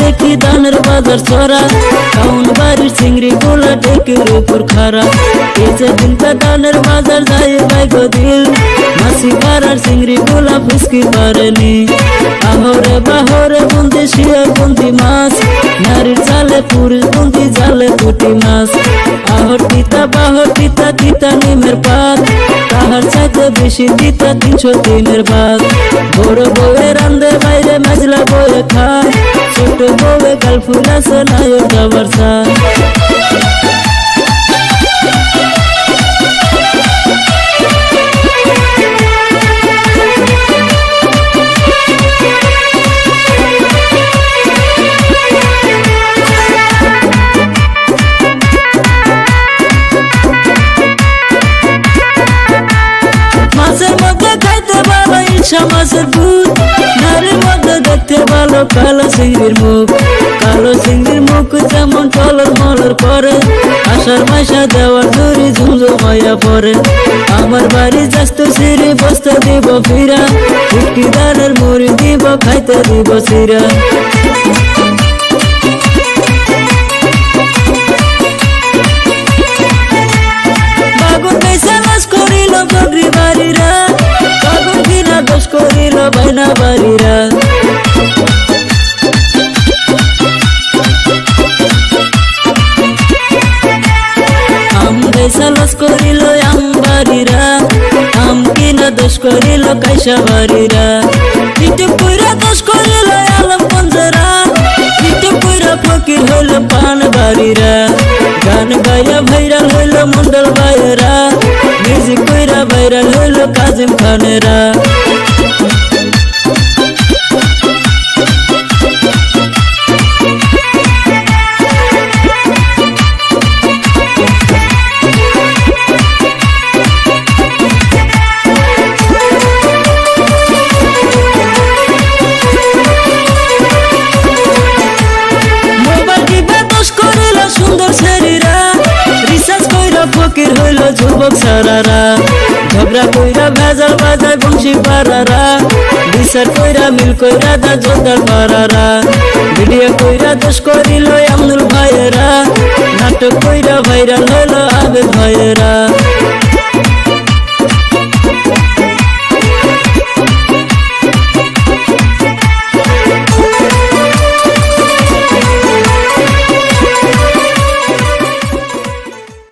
देखी दानर बाजार छोरा काउन बारी चिंगड़ी गोला टेकेर ऊपर खारा ऐसे दिन पे दानर बाजार जाए भाई को दिल मासी बारार चिंगड़ी गोला फुसकी पारनी आहोरे बाहोरे बुंदी शियर बुंदी मास नारी चाले पुरुष बुंदी जाले पुटी मास आहोर टीता बाहोर टीता टीता निमेर पात ताहार चाইতে বেশি टीता 303 बात बड़ बउए रांधे বাইরে মাজলা বউয়ে খায় ছোট বউয়ে গাল ফুলাছে নায়ক যাবার চা মাছের ভূত নারীর মধ্যে দেখতে ভালো কালো চিংড়ির মুখ কালো চিংড়ির মুখ যেমন টলর মলর করে আষাঢ় মাসা দেওয়ার দড়ি ঝুমঝুমাইয়া পড়ে আমার বাড়ি যাস্ত সিঁড়ি বস্তা দিব ফিরা ফুটকিদারের মুড়ি দিব খাইতে দিব চিরা বাগুন পয়সা নাশ করিল বগরি বাড়িরা দোষ করিল বাইনা বাড়িরা আম পয়সা লস করিল আম বাড়িরা আম কিনা দোষ করিল কাইসা বাড়িরা পিটে পুরা দোষ করিল আলম পঞ্জরা পিটে পুরা ফকির হইল পান বাড়িরা গান গাইয়া ভাইরাল হইল মন্ডল ভাইয়েরা মিউজিক কইরা ভাইরাল হইল কাজিম খানেরা ফকির হইল যুবক সারারা ঝগড়া কইরা ভেজাল বাজায় বংশী পারারা বিচার কইরা মিল কইরা দা জোরদার পারারা ভিডিও কইরা দোষ করিল আমনুল ভাইয়েরা নাটক কইরা ভাইরাল হইল আবেদ ভাইয়েরা